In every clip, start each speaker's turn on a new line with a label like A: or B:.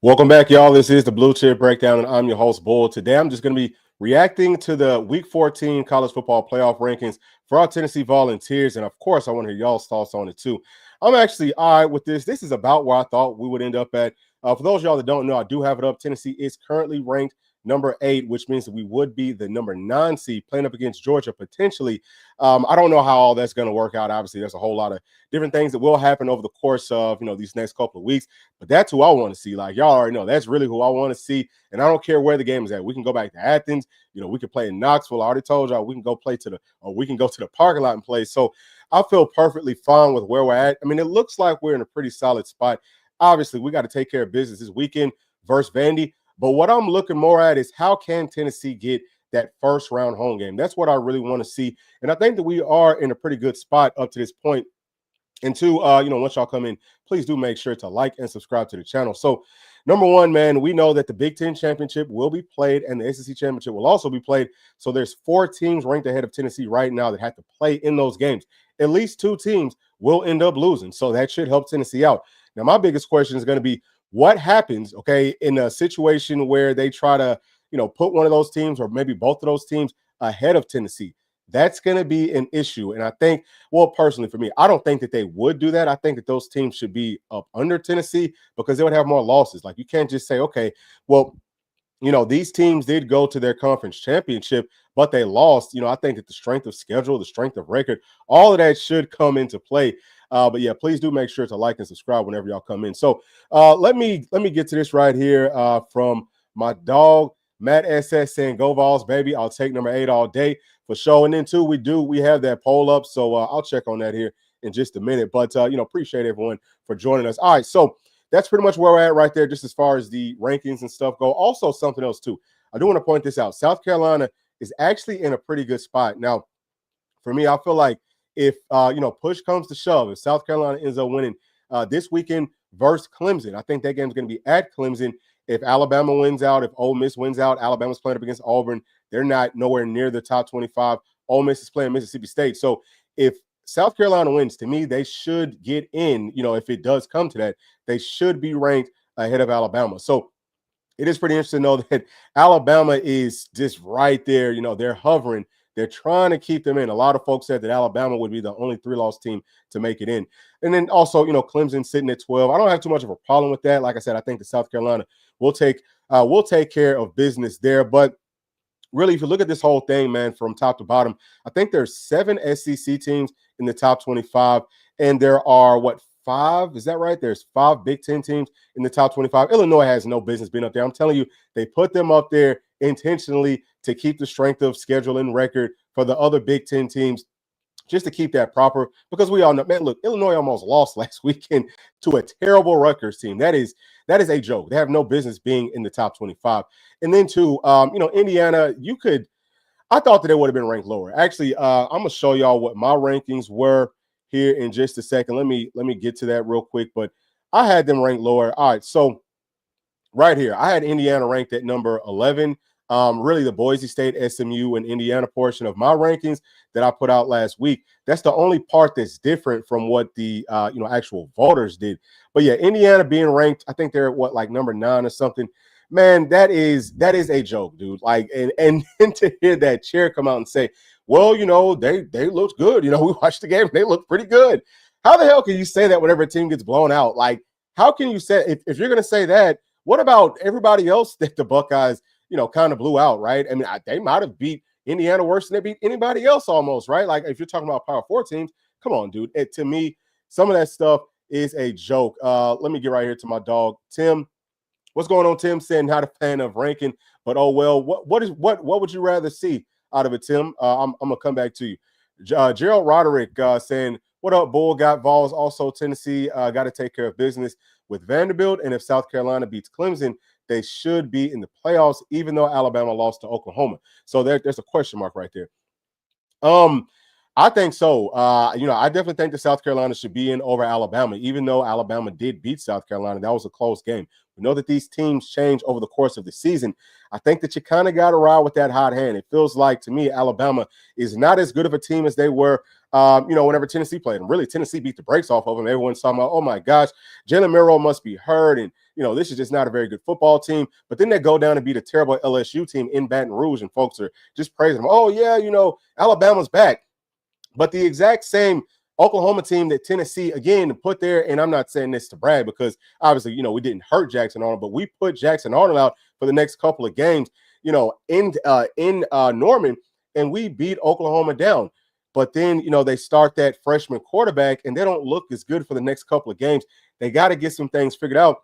A: Welcome back, y'all. This is the Blue Chip Breakdown, and I'm your host, Bull. Today, I'm just going to be reacting to the Week 14 college football playoff rankings for our Tennessee Volunteers, and of course, I want to hear y'all's thoughts on it too. I'm actually all right with this. This is about where I thought we would end up at. For those of y'all that don't know, I do have it up. Tennessee is currently ranked number 8, which means that we would be the number 9 seed playing up against Georgia potentially. I don't know how all that's going to work out. Obviously, there's a whole lot of different things that will happen over the course of these next couple of weeks. But that's who I want to see. Like y'all already know, that's really who I want to see. And I don't care where the game is at. We can go back to Athens. We can play in Knoxville. I already told y'all we can go play we can go to the parking lot and play. So I feel perfectly fine with where we're at. I mean, it looks like we're in a pretty solid spot. Obviously, we got to take care of business this weekend versus Vandy. But what I'm looking more at is how can Tennessee get that first round home game? That's what I really want to see. And I think that we are in a pretty good spot up to this point. And two, once y'all come in, please do make sure to like and subscribe to the channel. So, number one, man, we know that the Big Ten Championship will be played and the SEC Championship will also be played. So there's 4 teams ranked ahead of Tennessee right now that have to play in those games. At least 2 teams will end up losing. So that should help Tennessee out. Now, my biggest question is going to be what happens, okay, in a situation where they try to, put one of those teams or maybe both of those teams ahead of Tennessee. That's going to be an issue. And I think, well, personally for me, I don't think that they would do that. I think that those teams should be up under Tennessee because they would have more losses. Like you can't just say, okay, well, these teams did go to their conference championship, but they lost. I think that the strength of schedule, the strength of record, all of that should come into play. But yeah, please do make sure to like and subscribe whenever y'all come in. So let me get to this right here from my dog, Matt SS saying, "Go Vols, baby. I'll take number 8 all day for sure." And then too, we have that poll up. So I'll check on that here in just a minute. But appreciate everyone for joining us. All right, so that's pretty much where we're at right there, just as far as the rankings and stuff go. Also, something else too. I do want to point this out. South Carolina is actually in a pretty good spot. Now, for me, I feel like if push comes to shove, if South Carolina ends up winning this weekend versus Clemson, I think that game's going to be at Clemson. If Alabama wins out, if Ole Miss wins out, Alabama's playing up against Auburn. They're not nowhere near the top 25. Ole Miss is playing Mississippi State. So if South Carolina wins, to me, they should get in. If it does come to that, they should be ranked ahead of Alabama. So it is pretty interesting to know that Alabama is just right there. They're hovering. They're trying to keep them in. A lot of folks said that Alabama would be the only 3-loss team to make it in. And then also, Clemson sitting at 12. I don't have too much of a problem with that. Like I said, I think the South Carolina will take care of business there. But really, if you look at this whole thing, man, from top to bottom, I think there's 7 SEC teams in the top 25, and there are 5? Is that right? There's 5 Big Ten teams in the top 25. Illinois has no business being up there. I'm telling you, they put them up there intentionally to keep the strength of schedule and record for the other Big Ten teams, just to keep that proper, because we all know, man, look, Illinois almost lost last weekend to a terrible Rutgers team. That is a joke. They have no business being in the top 25. And then too, Indiana, I thought that it would have been ranked lower. Actually, I'm going to show y'all what my rankings were here in just a second. Let me get to that real quick, but I had them ranked lower. All right, so right here, I had Indiana ranked at number 11. Really the Boise State, SMU, and Indiana portion of my rankings that I put out last week. That's the only part that's different from what the actual voters did. But yeah, Indiana being ranked, I think they're at number 9 or something. Man, that is a joke, dude. Like, and to hear that chair come out and say, well, they looked good. We watched the game, they looked pretty good. How the hell can you say that whenever a team gets blown out? Like, how can you say, if you're going to say that, what about everybody else that the Buckeyes, kind of blew out, right? I mean, they might have beat Indiana worse than they beat anybody else almost, right? Like, if you're talking about Power 4 teams, come on, dude. To me, some of that stuff is a joke. Let me get right here to my dog, Tim. What's going on, Tim? Saying not a fan of ranking, but oh well. What would you rather see out of it, Tim? I'm gonna come back to you. Gerald Roderick saying, "What up, Bull? Got Vols. Also, Tennessee got to take care of business with Vanderbilt, and if South Carolina beats Clemson, they should be in the playoffs, even though Alabama lost to Oklahoma." So there's a question mark right there. I think so. I definitely think that South Carolina should be in over Alabama, even though Alabama did beat South Carolina. That was a close game. We know that these teams change over the course of the season. I think that you kind of got to ride with that hot hand. It feels like, to me, Alabama is not as good of a team as they were whenever Tennessee played them. Really, Tennessee beat the brakes off of them. Everyone's talking about, oh my gosh, Jalen Milroe must be hurt, and this is just not a very good football team. But then they go down and beat a terrible LSU team in Baton Rouge, and folks are just praising them. Oh yeah, Alabama's back. But the exact same Oklahoma team that Tennessee, again, put there, and I'm not saying this to brag because obviously, we didn't hurt Jackson Arnold, but we put Jackson Arnold out for the next couple of games, in Norman, and we beat Oklahoma down. But then, they start that freshman quarterback, and they don't look as good for the next couple of games. They got to get some things figured out.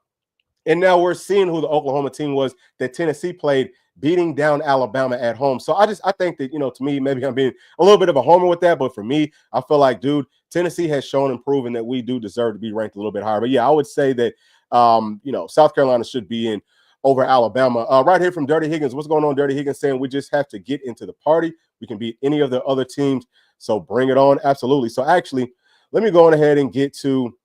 A: And now we're seeing who the Oklahoma team was that Tennessee played, beating down Alabama at home. So I think that, to me, maybe I'm being a little bit of a homer with that. But for me, I feel like, dude, Tennessee has shown and proven that we do deserve to be ranked a little bit higher. But yeah, I would say that, South Carolina should be in over Alabama. Right here from Dirty Higgins. What's going on, Dirty Higgins? Saying we just have to get into the party. We can beat any of the other teams. So bring it on. Absolutely. So actually, let me go on ahead and get to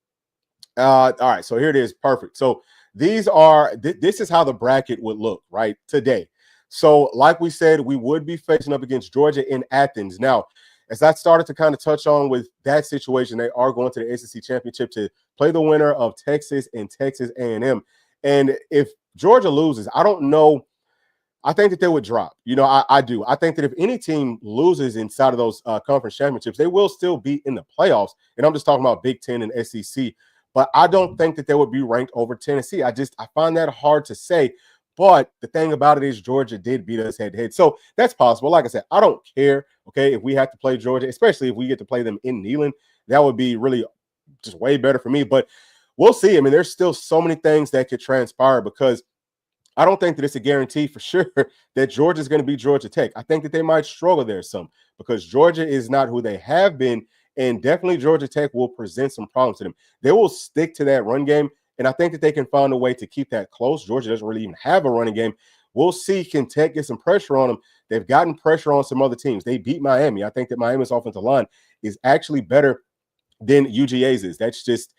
A: all right. So here it is. Perfect. So these are this is how the bracket would look right today. So like we said, we would be facing up against Georgia in Athens. Now, as I started to kind of touch on with that situation, they are going to the SEC championship to play the winner of Texas and Texas A&M. And if Georgia loses, I don't know. I think that they would drop. I do. I think that if any team loses inside of those conference championships, they will still be in the playoffs. And I'm just talking about Big Ten and SEC. But I don't think that they would be ranked over Tennessee. I find that hard to say. But the thing about it is Georgia did beat us head-to-head. So that's possible. Like I said, I don't care, okay, if we have to play Georgia, especially if we get to play them in Neyland. That would be really just way better for me. But we'll see. I mean, there's still so many things that could transpire because I don't think that it's a guarantee for sure that Georgia is going to be Georgia Tech. I think that they might struggle there some because Georgia is not who they have been, and definitely Georgia Tech will present some problems to them. They will stick to that run game, and I think that they can find a way to keep that close. Georgia doesn't really even have a running game. We'll see. Can Tech get some pressure on them? They've gotten pressure on some other teams. They beat Miami. I think that Miami's offensive line is actually better than UGA's is. That's just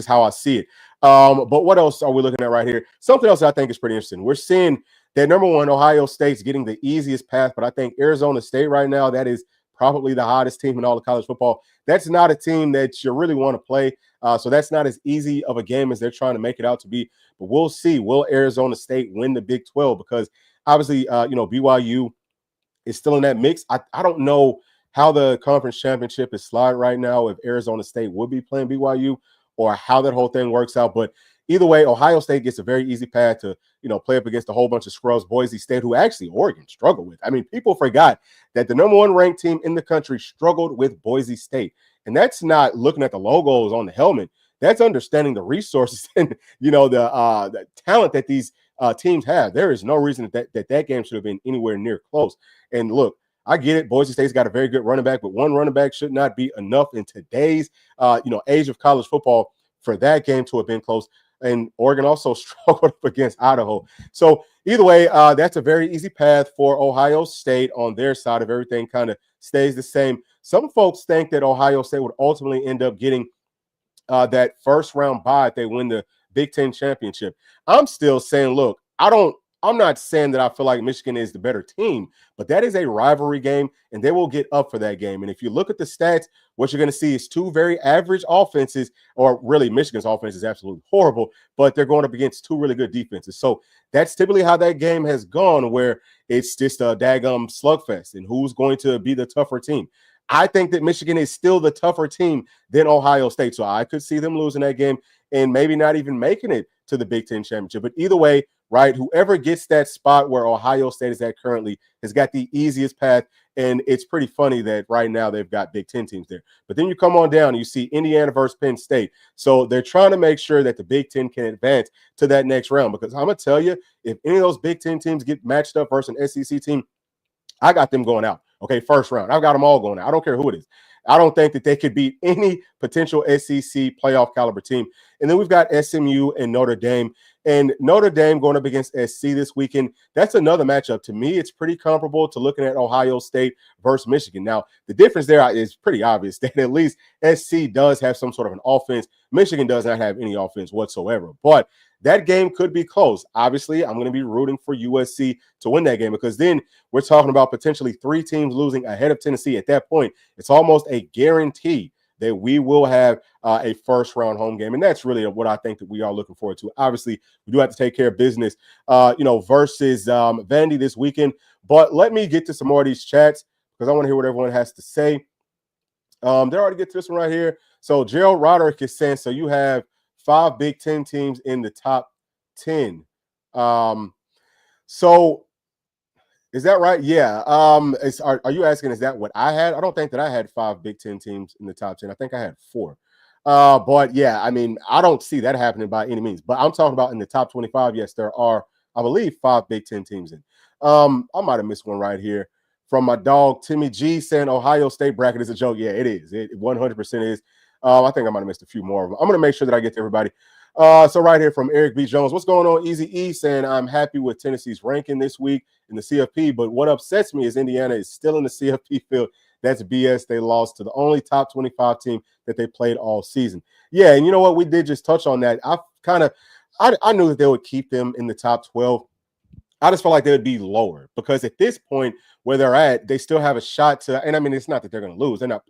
A: how I see it. But what else are we looking at right here? Something else I think is pretty interesting. We're seeing that number one, Ohio State's getting the easiest path, but I think Arizona State right now, that is probably the hottest team in all of college football. That's not a team that you really want to play. So that's not as easy of a game as they're trying to make it out to be. But we'll see. Will Arizona State win the Big 12? Because obviously, BYU is still in that mix. I don't know how the conference championship is sliding right now, if Arizona State would be playing BYU or how that whole thing works out. But either way, Ohio State gets a very easy path to, play up against a whole bunch of scrubs. Boise State, who actually Oregon struggled with. I mean, people forgot that the number one ranked team in the country struggled with Boise State. And that's not looking at the logos on the helmet. That's understanding the resources and, the talent that these teams have. There is no reason that game should have been anywhere near close. And look, I get it. Boise State's got a very good running back, but one running back should not be enough in today's, age of college football for that game to have been close. And Oregon also struggled up against Idaho. So either way, that's a very easy path for Ohio State on their side of everything kind of stays the same. Some folks think that Ohio State would ultimately end up getting that first round bye if they win the Big Ten championship. I'm still saying, look, I'm not saying that I feel like Michigan is the better team, but that is a rivalry game, and they will get up for that game. And if you look at the stats, what you're going to see is two very average offenses, or really Michigan's offense is absolutely horrible, but they're going up against two really good defenses. So that's typically how that game has gone, where it's just a daggum slugfest, and who's going to be the tougher team. I think that Michigan is still the tougher team than Ohio State, so I could see them losing that game and maybe not even making it to the Big Ten championship. But either way, right, whoever gets that spot where Ohio State is at currently has got the easiest path, and it's pretty funny that right now they've got Big Ten teams there. But then you come on down and you see Indiana versus Penn State. So they're trying to make sure that the Big Ten can advance to that next round, because I'm going to tell you, if any of those Big Ten teams get matched up versus an SEC team, I got them going out. Okay, first round. I've got them all going out. I don't care who it is. I don't think that they could beat any potential SEC playoff caliber team. And then we've got SMU and Notre Dame. And Notre Dame going up against SC this weekend. That's another matchup. To me, it's pretty comparable to looking at Ohio State versus Michigan. Now, the difference there is pretty obvious that at least SC does have some sort of an offense. Michigan does not have any offense whatsoever. But that game could be close. Obviously, I'm going to be rooting for USC to win that game, because then we're talking about potentially 3 teams losing ahead of Tennessee. At that point, it's almost a guarantee that we will have a first-round home game, and that's really what I think that we are looking forward to. Obviously, we do have to take care of business, versus Vandy this weekend. But let me get to some more of these chats, because I want to hear what everyone has to say. They already get to this one right here. So Gerald Roderick is saying, so you have 5 Big Ten teams in the top 10. So is that right? Yeah. Are you asking, is that what I had? I don't think that I had 5 Big Ten teams in the top 10. I think I had 4. But yeah, I mean, I don't see that happening by any means. But I'm talking about in the top 25. Yes, there are, I believe, 5 Big Ten teams in. I might have missed one right here from my dog Timmy G, saying Ohio State bracket is a joke. Yeah, it is. It 100% is. I think I might have missed a few more of them. I'm going to make sure that I get to everybody. So right here from Eric B. Jones, what's going on? Easy E saying, I'm happy with Tennessee's ranking this week in the CFP, but what upsets me is Indiana is still in the CFP field. That's BS. They lost to the only top 25 team that they played all season. Yeah, and you know what? We did just touch on that. I knew that they would keep them in the top 12. I just felt like they would be lower, because at this point where they're at, they still have a shot to, and I mean, it's not that they're going to lose. They're not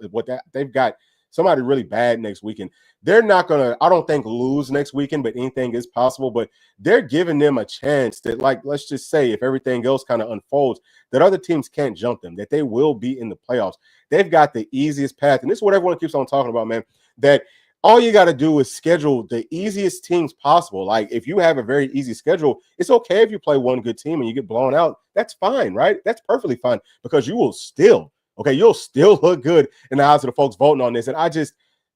A: they've got somebody really bad next weekend. They're not going to, I don't think, lose next weekend, but anything is possible. But they're giving them a chance that, like, let's just say if everything else kind of unfolds, that other teams can't jump them, that they will be in the playoffs. They've got the easiest path. And this is what everyone keeps on talking about, man, that all you got to do is schedule the easiest teams possible. Like, if you have a very easy schedule, it's okay if you play one good team and you get blown out. That's fine, right? That's perfectly fine, because you will still, you'll still look good in the eyes of the folks voting on this. And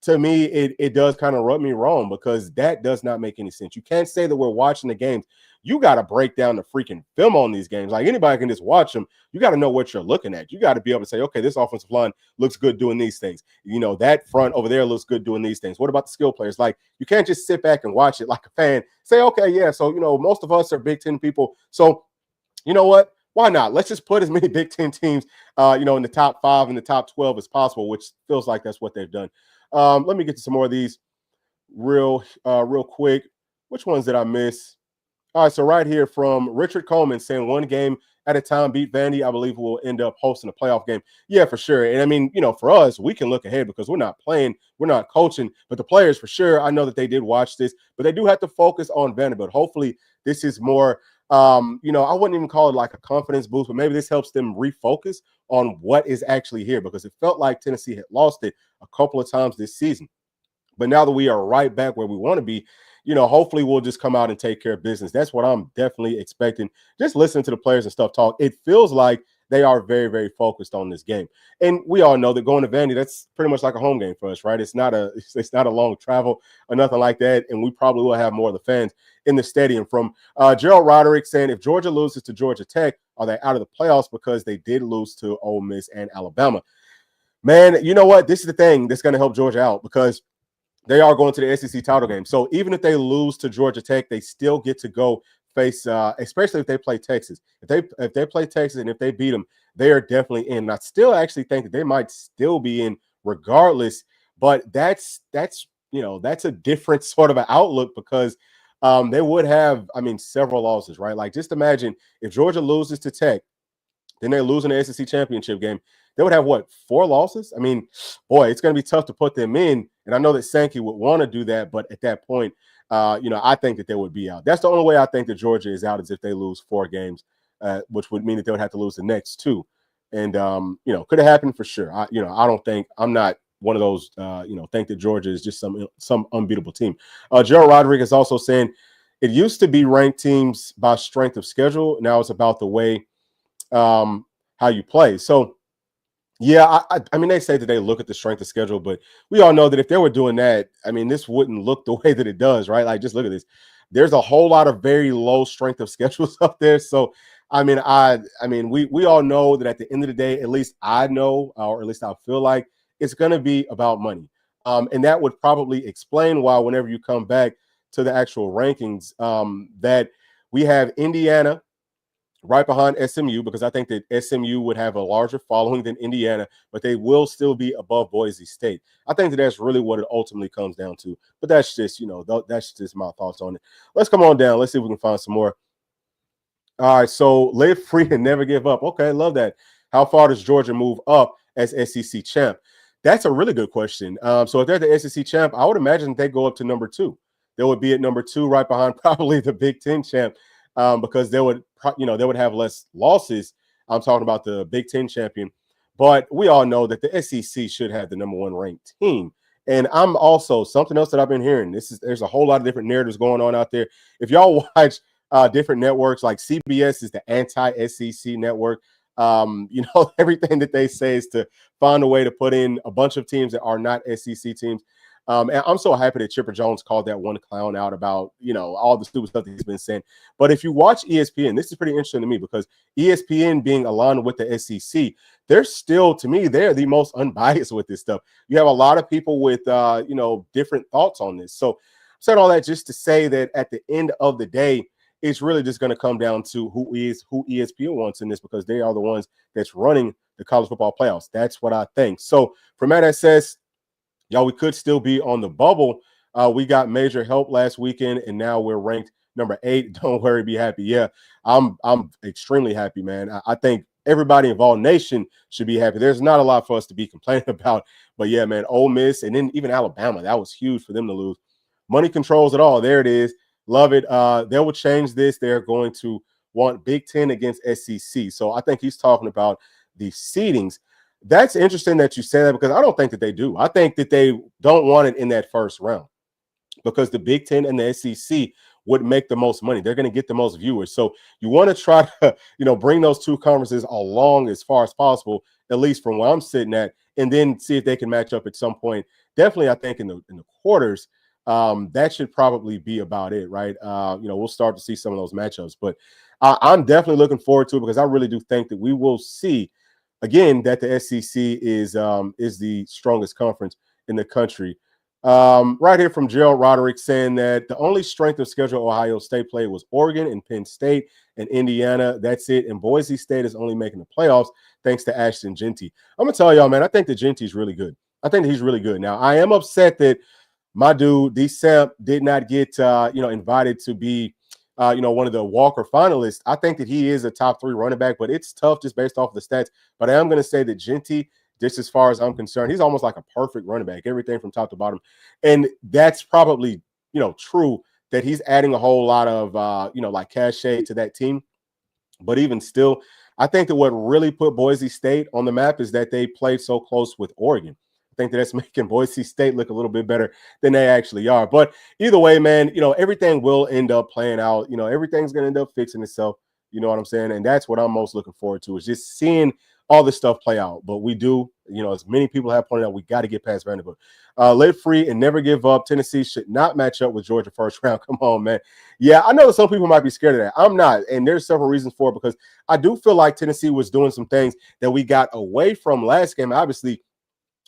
A: to me, it does kind of rub me wrong, because that does not make any sense. You can't say that we're watching the games. You got to break down the freaking film on these games. Like, anybody can just watch them. You got to know what you're looking at. You got to be able to say, okay, this offensive line looks good doing these things. That front over there looks good doing these things. What about the skill players? Like, you can't just sit back and watch it like a fan. Say, okay, yeah, so, most of us are Big Ten people. So, you know what? Why not? Let's just put as many Big Ten teams, in the top 5 and the top 12 as possible, which feels like that's what they've done. Let me get to some more of these real quick. Which ones did I miss? All right, so right here from Richard Coleman saying, 1 game at a time, beat Vandy. I believe we'll end up hosting a playoff game. Yeah, for sure. And I mean, for us, we can look ahead because we're not playing, we're not coaching, but the players, for sure, I know that they did watch this, but they do have to focus on Vanderbilt. Hopefully this is more, I wouldn't even call it like a confidence boost, but maybe this helps them refocus on what is actually here, because it felt like Tennessee had lost it a couple of times this season. But now that we are right back where we want to be, hopefully we'll just come out and take care of business. That's what I'm definitely expecting. Just listening to the players and stuff talk, it feels like they are very, very focused on this game. And we all know that going to Vandy, that's pretty much like a home game for us, right? It's not a long travel or nothing like that. And we probably will have more of the fans in the stadium. From Gerald Roderick saying, if Georgia loses to Georgia Tech, are they out of the playoffs because they did lose to Ole Miss and Alabama? Man, you know what? This is the thing that's going to help Georgia out, because they are going to the SEC title game. So even if they lose to Georgia Tech, they still get to go face, especially if they play Texas. If they play Texas and if they beat them, they are definitely in. And I still actually think that they might still be in regardless. But that's a different sort of an outlook, because they would have, several losses, right? Like, just imagine if Georgia loses to Tech, then they're losing the SEC championship game. They would have, 4 losses? I mean, boy, it's going to be tough to put them in. And I know that Sankey would want to do that, but at that point, I think that they would be out. That's the only way I think that Georgia is out, is if they lose 4 games, which would mean that they would have to lose the next 2. And, could have happened for sure. I'm not one of those, think that Georgia is just some unbeatable team. Gerald Rodriguez also saying, it used to be ranked teams by strength of schedule. Now it's about the way how you play. So, yeah, I mean, they say that they look at the strength of schedule, but we all know that if they were doing that, this wouldn't look the way that it does, right? Like, just look at this. There's a whole lot of very low strength of schedules up there. So, we all know that at the end of the day, at least I know, or at least I feel like, it's going to be about money. And that would probably explain why, whenever you come back to the actual rankings, that we have Indiana right behind SMU, because I think that SMU would have a larger following than Indiana, but they will still be above Boise State. I think that that's really what it ultimately comes down to. But that's just, that's just my thoughts on it. Let's come on down. Let's see if we can find some more. All right, so live free and never give up. Okay, love that. How far does Georgia move up as SEC champ? That's a really good question. So if they're the SEC champ, I would imagine they go up to number two. They would be at number two, right behind probably the Big Ten champ, because they would, they would have less losses. I'm talking about the Big Ten champion, but we all know that the SEC should have the number one ranked team. And I'm also something else that I've been hearing. There's a whole lot of different narratives going on out there. If y'all watch different networks, like CBS is the anti-SEC network. Everything that they say is to find a way to put in a bunch of teams that are not SEC teams. And I'm so happy that Chipper Jones called that one clown out about, all the stupid stuff that he's been saying. But if you watch ESPN, this is pretty interesting to me, because ESPN being aligned with the SEC, they're still, to me, they're the most unbiased with this stuff. You have a lot of people with, different thoughts on this. So I said all that just to say that at the end of the day, it's really just going to come down to who ESPN wants in this, because they are the ones that's running the college football playoffs. That's what I think. So from that says, y'all, we could still be on the bubble. We got major help last weekend, and now we're ranked number 8. Don't worry, be happy. Yeah, I'm extremely happy, man. I think everybody involved nation should be happy. There's not a lot for us to be complaining about, but yeah, man, Ole Miss and then even Alabama, that was huge for them to lose. Money controls it all. There it is. Love it. They will change this. They're going to want Big Ten against SEC. So I think he's talking about the seedings. That's interesting that you say that, because I don't think that they do. I think that they don't want it in that first round, because the Big Ten and the SEC would make the most money. They're going to get the most viewers. So you want to try to, bring those two conferences along as far as possible, at least from where I'm sitting at, and then see if they can match up at some point. Definitely, I think in the quarters, that should probably be about it, right? We'll start to see some of those matchups, but I'm definitely looking forward to it, because I really do think that we will see again that the SEC is the strongest conference in the country. Right here from Gerald Roderick saying that the only strength of schedule Ohio State played was Oregon and Penn State and Indiana. That's it. And Boise State is only making the playoffs thanks to Ashton Jeanty. I'm gonna tell y'all, man, I think that Jeanty's really good. I think that he's really good. Now, I am upset that my dude, D. Samp, did not get invited to be one of the Walker finalists. I think that he is a top 3 running back, but it's tough just based off the stats. But I am going to say that Jeanty, just as far as I'm concerned, he's almost like a perfect running back, everything from top to bottom. And that's probably, true, that he's adding a whole lot of, like cachet to that team. But even still, I think that what really put Boise State on the map is that they played so close with Oregon. I think that's making Boise State look a little bit better than they actually are. But either way, man, everything will end up playing out. Everything's going to end up fixing itself. You know what I'm saying? And that's what I'm most looking forward to, is just seeing all this stuff play out. But we do, as many people have pointed out, we got to get past Vanderbilt. Live free and never give up. Tennessee should not match up with Georgia first round. Come on, man. Yeah, I know that some people might be scared of that. I'm not. And there's several reasons for it, because I do feel like Tennessee was doing some things that we got away from last game. Obviously,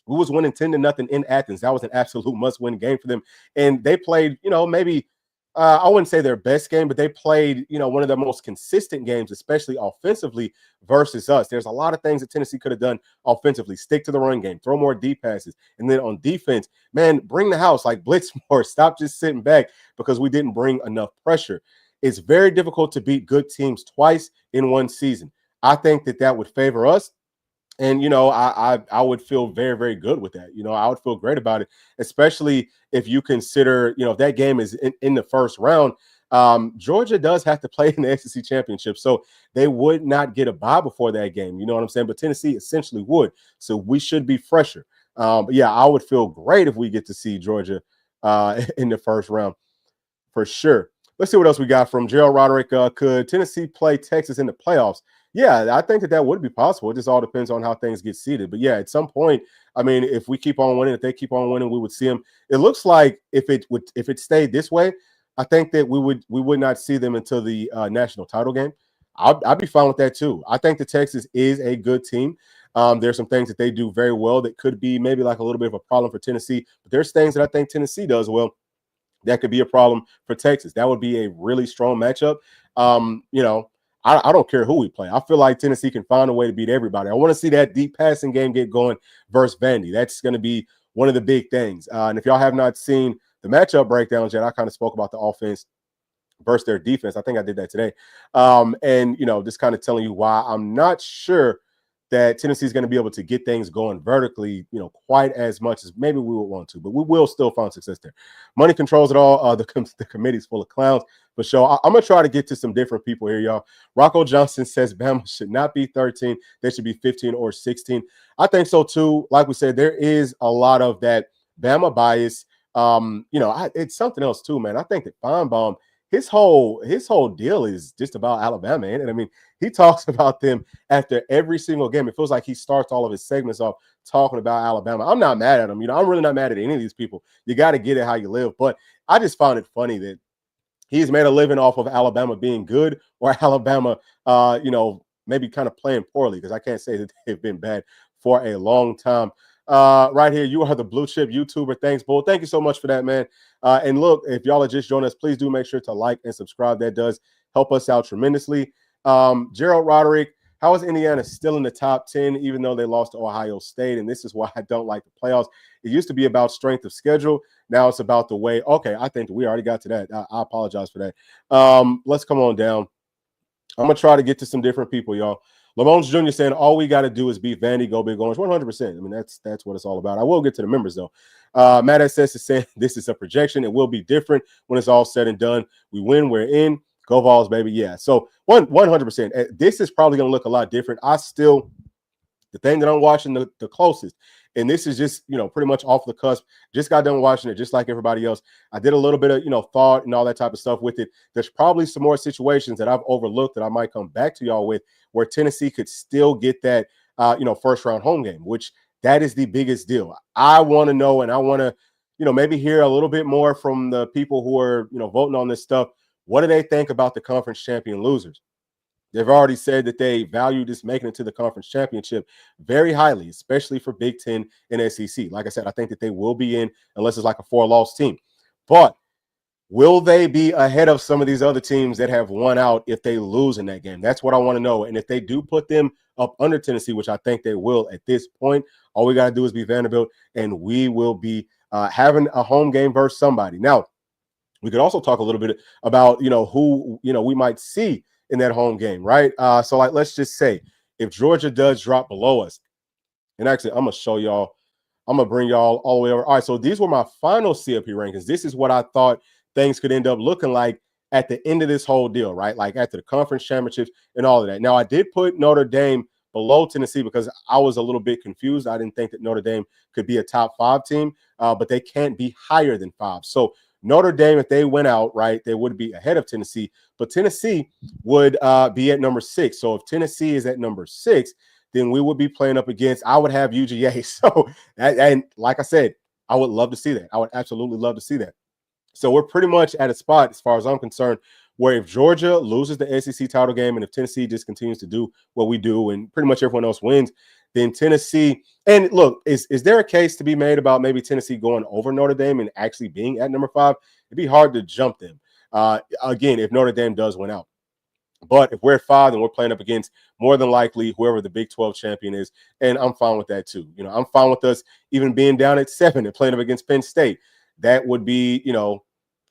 A: we was winning 10-0 in Athens. That was an absolute must-win game for them. And they played, maybe I wouldn't say their best game, but they played, one of the most consistent games, especially offensively, versus us. There's a lot of things that Tennessee could have done offensively. Stick to the run game, throw more deep passes. And then on defense, man, bring the house, like blitz more. Stop just sitting back, because we didn't bring enough pressure. It's very difficult to beat good teams twice in one season. I think that would favor us. And, I would feel very, very good with that. I would feel great about it, especially if you consider, if that game is in the first round. Georgia does have to play in the SEC championship, so they would not get a bye before that game. You know what I'm saying? But Tennessee essentially would. So we should be fresher. But yeah, I would feel great if we get to see Georgia in the first round for sure. Let's see what else we got from Gerald Roderick. Could Tennessee play Texas in the playoffs? Yeah, I think that would be possible. It just all depends on how things get seeded. But yeah, at some point, I mean, if we keep on winning, if they keep on winning, we would see them. It looks like if it stayed this way, I think that we would not see them until the national title game. I'd be fine with that too. I think the Texas is a good team. There's some things that they do very well that could be maybe like a little bit of a problem for Tennessee. But there's things that I think Tennessee does well that could be a problem for Texas. That would be a really strong matchup. I don't care who we play. I feel like Tennessee can find a way to beat everybody. I want to see that deep passing game get going versus Vandy. That's going to be one of the big things. And if y'all have not seen the matchup breakdowns yet, I kind of spoke about the offense versus their defense. I think I did that today. And, just kind of telling you why I'm not sure that Tennessee is going to be able to get things going vertically, quite as much as maybe we would want to, but we will still find success there. Money controls it all. The committee's full of clowns. For sure. I'm going to try to get to some different people here, y'all. Rocco Johnson says Bama should not be 13. They should be 15 or 16. I think so, too. Like we said, there is a lot of that Bama bias. It's something else, too, man. I think that Feinbaum, his whole deal is just about Alabama, and I mean, he talks about them after every single game. It feels like he starts all of his segments off talking about Alabama. I'm not mad at him. I'm really not mad at any of these people. You got to get it how you live. But I just found it funny that he's made a living off of Alabama being good or Alabama, maybe kind of playing poorly, because I can't say that they've been bad for a long time. Right here, you are the blue chip YouTuber. Thanks, Bull. Thank you so much for that, man. And look, if y'all are just joining us, please do make sure to like and subscribe. That does help us out tremendously. Gerald Roderick, how is Indiana still in the top 10, even though they lost to Ohio State? And this is why I don't like the playoffs. It used to be about strength of schedule. Now it's about the way. Okay, I think we already got to that. I apologize for that. Let's come on down. I'm going to try to get to some different people, y'all. Lamones Jr. saying all we got to do is beat Vandy, go big orange. 100%. I mean, that's what it's all about. I will get to the members, though. Matt SS is saying this is a projection. It will be different when it's all said and done. We win, we're in. Go Vols, baby. Yeah. So 100%. This is probably going to look a lot different. The thing that I'm watching the closest, and this is just, pretty much off the cusp, just got done watching it just like everybody else. I did a little bit of, thought and all that type of stuff with it. There's probably some more situations that I've overlooked that I might come back to y'all with where Tennessee could still get that, first round home game, which that is the biggest deal. I want to know, and I want to, maybe hear a little bit more from the people who are, voting on this stuff. What do they think about the conference champion losers? They've already said that they value this making it to the conference championship very highly, especially for Big Ten and SEC. Like I said, I think that they will be in unless it's like a 4-loss team. But will they be ahead of some of these other teams that have won out if they lose in that game? That's what I want to know. And if they do put them up under Tennessee, which I think they will at this point, all we got to do is be Vanderbilt, and we will be having a home game versus somebody. Now, we could also talk a little bit about, who, we might see in that home game, right? So, let's just say if Georgia does drop below us, and actually, I'm going to show y'all, I'm going to bring y'all all the way over. All right, so these were my final CFP rankings. This is what I thought things could end up looking like at the end of this whole deal, right? Like after the conference championships and all of that. Now, I did put Notre Dame below Tennessee because I was a little bit confused. I didn't think that Notre Dame could be a top 5 team, but they can't be higher than 5. So Notre Dame, if they went out, right, they would be ahead of Tennessee, but Tennessee would be at number 6. So if Tennessee is at number 6, then we would be playing up against, I would have UGA. So, and like I said, I would love to see that. I would absolutely love to see that. So we're pretty much at a spot, as far as I'm concerned, where if Georgia loses the SEC title game and if Tennessee just continues to do what we do and pretty much everyone else wins, then Tennessee, and look, is there a case to be made about maybe Tennessee going over Notre Dame and actually being at number 5? It'd be hard to jump them. Again, if Notre Dame does win out. But if we're at 5, then we're playing up against more than likely whoever the Big 12 champion is, and I'm fine with that too. I'm fine with us even being down at 7 and playing up against Penn State. That would be,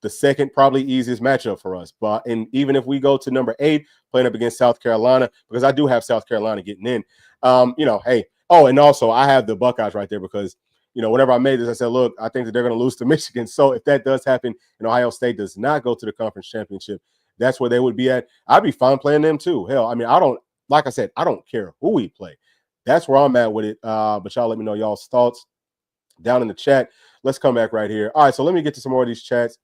A: the second probably easiest matchup for us. But and even if we go to number 8, playing up against South Carolina, because I do have South Carolina getting in, hey, oh, and also I have the Buckeyes right there because, whenever I made this, I said, look, I think that they're going to lose to Michigan. So if that does happen and Ohio State does not go to the conference championship, that's where they would be at. I'd be fine playing them too. Hell, I mean, like I said, I don't care who we play. That's where I'm at with it. But y'all let me know y'all's thoughts down in the chat. Let's come back right here. All right, so let me get to some more of these chats.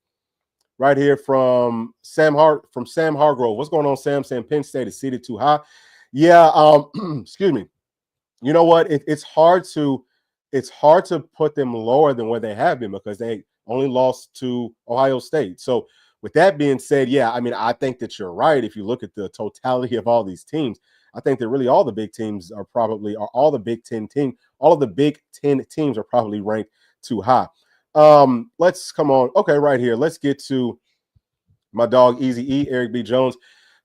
A: Right here from Sam Hargrove. What's going on, Sam? Saying Penn State is seated too high. Yeah, excuse me. You know what? It's hard to put them lower than where they have been because they only lost to Ohio State. So with that being said, yeah, I mean, I think that you're right. If you look at the totality of all these teams, I think that really all the big teams are all the Big Ten teams, all of the Big Ten teams are probably ranked too high. Let's come on. Okay, right here. Let's get to my dog Easy E, Eric B. Jones.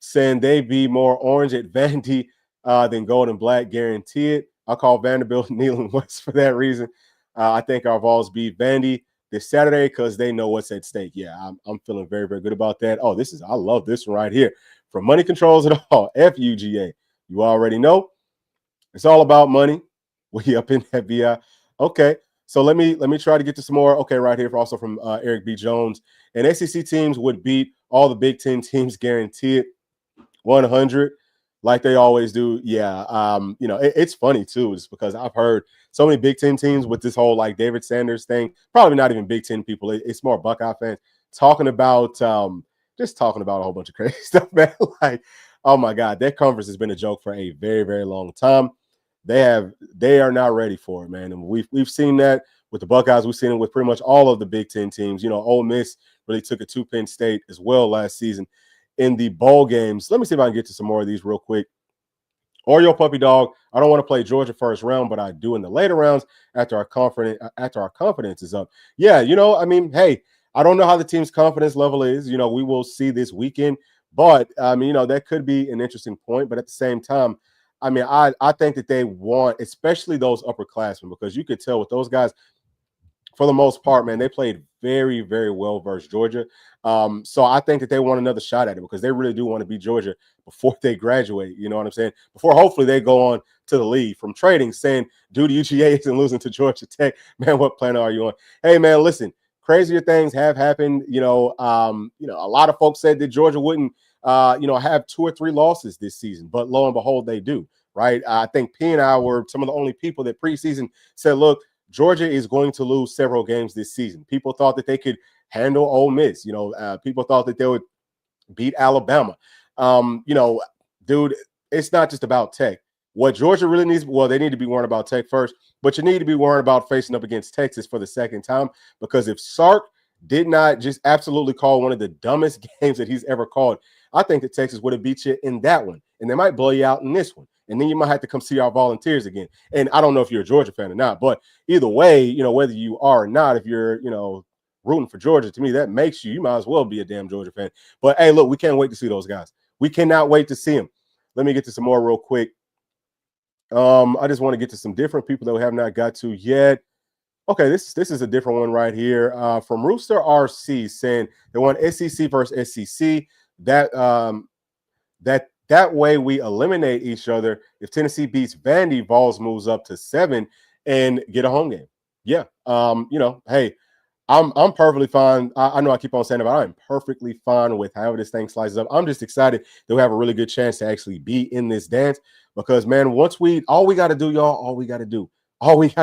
A: saying they be more orange at Vandy than gold and black, guarantee it. I'll call Vanderbilt Neyland West for that reason. I think our Vols beat Vandy this Saturday because they know what's at stake. Yeah, I'm feeling very, very good about that. Oh, I love this one right here. From Money Controls at All, FUGA. You already know it's all about money. We up in that BI. Okay, so let me try to get to some more. Okay, right here, also from Eric B. Jones. And SEC teams would beat all the Big Ten teams, guarantee it. 100, like they always do. Yeah, it's funny too, is because I've heard so many Big Ten teams with this whole like David Sanders thing. Probably not even Big Ten people. It's more Buckeye fans talking about just talking about a whole bunch of crazy stuff, man. Like, oh my God, that conference has been a joke for a very, very long time. They are not ready for it, man. And we've seen that with the Buckeyes. We've seen it with pretty much all of the Big Ten teams. Ole Miss really took it to Penn State as well last season in the bowl games. Let me see if I can get to some more of these real quick. Oreo Puppy Dog. I don't want to play Georgia first round, but I do in the later rounds after our confidence is up. Yeah, hey, I don't know how the team's confidence level is. We will see this weekend, but that could be an interesting point. But at the same time, I think that they want, especially those upperclassmen, because you could tell with those guys, for the most part, man, they played very, very well versus Georgia. So I think that they want another shot at it because they really do want to beat Georgia before they graduate. You know what I'm saying? Before hopefully they go on to the league from trading, saying, dude, UGA isn't losing to Georgia Tech. Man, what planet are you on? Hey, man, listen, crazier things have happened. A lot of folks said that Georgia wouldn't, have 2 or 3 losses this season, but lo and behold, they do. Right? I think P and I were some of the only people that preseason said, look, Georgia is going to lose several games this season. People thought that they could handle Ole Miss. People thought that they would beat Alabama. Dude, it's not just about Tech. What Georgia really needs, well, they need to be worrying about Tech first, but you need to be worrying about facing up against Texas for the second time, because if Sark did not just absolutely call one of the dumbest games that he's ever called, I think that Texas would have beat you in that one, and they might blow you out in this one. And then you might have to come see our Volunteers again. And I don't know if you're a Georgia fan or not, but either way, whether you are or not, if you're, rooting for Georgia, to me, that makes you might as well be a damn Georgia fan. But hey, look, we can't wait to see those guys. We cannot wait to see them. Let me get to some more real quick. I just want to get to some different people that we have not got to yet. Okay, this is a different one right here from Rooster RC saying they want SEC versus SEC. That way we eliminate each other. If Tennessee beats Vandy, Vols moves up to 7 and get a home game. Yeah. Hey, I'm perfectly fine. I know I keep on saying it, but I'm perfectly fine with however this thing slices up. I'm just excited that we have a really good chance to actually be in this dance because, man, all we got to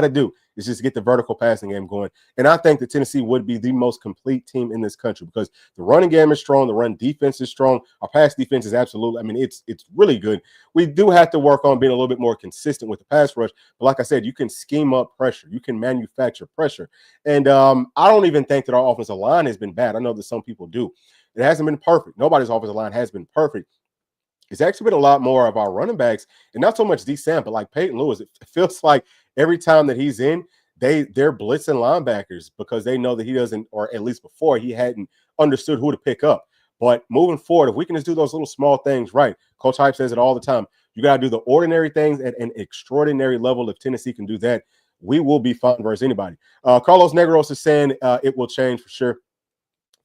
A: do is just get the vertical passing game going. And I think that Tennessee would be the most complete team in this country because the running game is strong. The run defense is strong. Our pass defense is absolutely, it's really good. We do have to work on being a little bit more consistent with the pass rush. But like I said, you can scheme up pressure. You can manufacture pressure. And I don't even think that our offensive line has been bad. I know that some people do. It hasn't been perfect. Nobody's offensive line has been perfect. It's actually been a lot more of our running backs, and not so much D-Sam, but like Peyton Lewis. It feels like every time that he's in, they're blitzing linebackers because they know that he doesn't, or at least before, he hadn't understood who to pick up. But moving forward, if we can just do those little small things right, Coach Hype says it all the time, you got to do the ordinary things at an extraordinary level. If Tennessee can do that, we will be fine versus anybody. Carlos Negros is saying it will change for sure.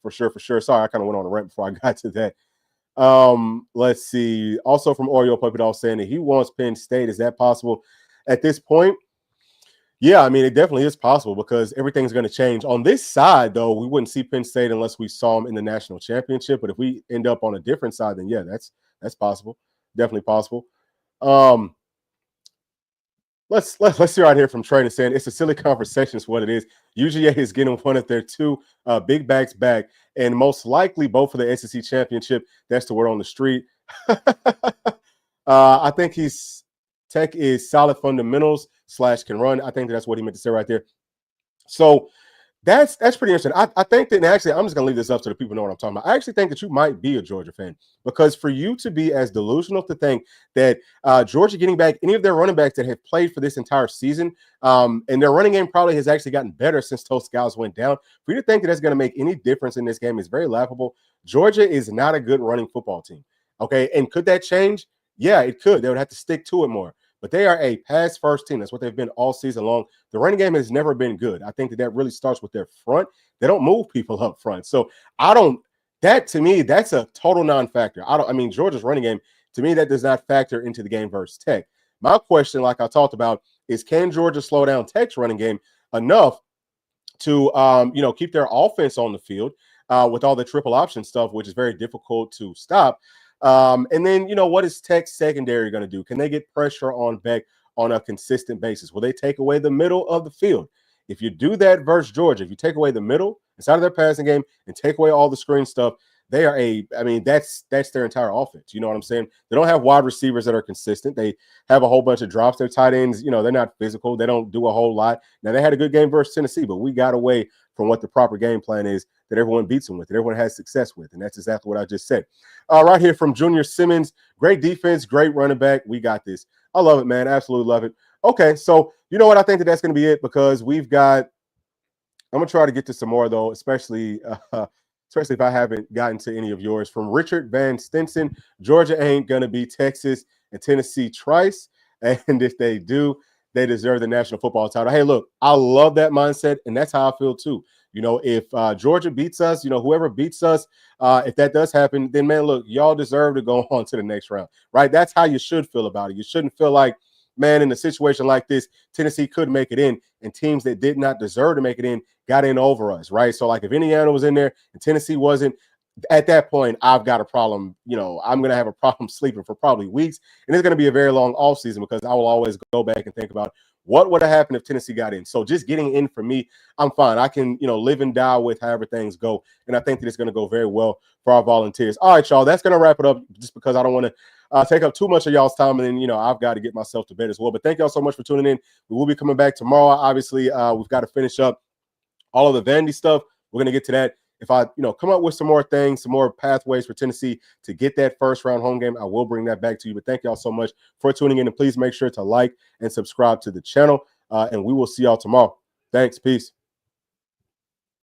A: For sure. Sorry, I kind of went on a rant before I got to that. Let's see. Also from Oreo Puppy Dog saying that he wants Penn State. Is that possible at this point? Yeah, it definitely is possible because everything's going to change. On this side, though, we wouldn't see Penn State unless we saw them in the national championship. But if we end up on a different side, then yeah, that's possible. Definitely possible. Let's see right here from Trey saying it's a silly conversation is what it is. UGA is getting one of their 2 big backs back, and most likely both for the SEC championship. That's the word on the street. I think Tech is solid fundamentals / can run. I think that's what he meant to say right there. So that's pretty interesting. I think that, and actually, I'm just going to leave this up so that people know what I'm talking about. I actually think that you might be a Georgia fan because for you to be as delusional to think that Georgia getting back any of their running backs that have played for this entire season, and their running game probably has actually gotten better since those guys went down. For you to think that that's going to make any difference in this game is very laughable. Georgia is not a good running football team. Okay, and could that change? Yeah, it could. They would have to stick to it more. But they are a pass first team. That's what they've been all season long. The running game has never been good. I think that really starts with their front. They don't move people up front. So I don't. That to me, that's a total non-factor. I mean, Georgia's running game to me that does not factor into the game versus Tech. My question, like I talked about, is can Georgia slow down Tech's running game enough to keep their offense on the field with all the triple option stuff, which is very difficult to stop. And then, what is Tech's secondary going to do? Can they get pressure on Beck on a consistent basis? Will they take away the middle of the field? If you do that versus Georgia, if you take away the middle inside of their passing game and take away all the screen stuff, they are that's their entire offense. You know what I'm saying? They don't have wide receivers that are consistent. They have a whole bunch of drops. Their tight ends, they're not physical. They don't do a whole lot. Now, they had a good game versus Tennessee, but we got away from what the proper game plan is that everyone beats them with, that everyone has success with. And that's exactly what I just said. Right here from Junior Simmons, great defense, great running back. We got this. I love it, man. Absolutely love it. Okay, so you know what? I think that's going to be it because I'm going to try to get to some more, though, especially if I haven't gotten to any of yours. From Richard Van Stinson, Georgia ain't going to be Texas and Tennessee twice. And if they do, they deserve the national football title. Hey, look, I love that mindset, and that's how I feel too. If Georgia beats us, whoever beats us, if that does happen, then, man, look, y'all deserve to go on to the next round, right? That's how you should feel about it. You shouldn't feel like, man, in a situation like this, Tennessee could make it in, and teams that did not deserve to make it in got in over us, right? So, like, if Indiana was in there and Tennessee wasn't, at that point, I've got a problem. I'm going to have a problem sleeping for probably weeks, and it's going to be a very long offseason because I will always go back and think about what would have happened if Tennessee got in. So just getting in for me, I'm fine. I can, live and die with however things go, and I think that it's going to go very well for our Volunteers. All right, y'all, that's going to wrap it up just because I don't want to take up too much of y'all's time, and then, I've got to get myself to bed as well. But thank y'all so much for tuning in. We will be coming back tomorrow. Obviously, we've got to finish up all of the Vandy stuff. We're going to get to that. If I, come up with some more things, some more pathways for Tennessee to get that first round home game, I will bring that back to you. But thank y'all so much for tuning in, and please make sure to like and subscribe to the channel. And we will see y'all tomorrow. Thanks. Peace.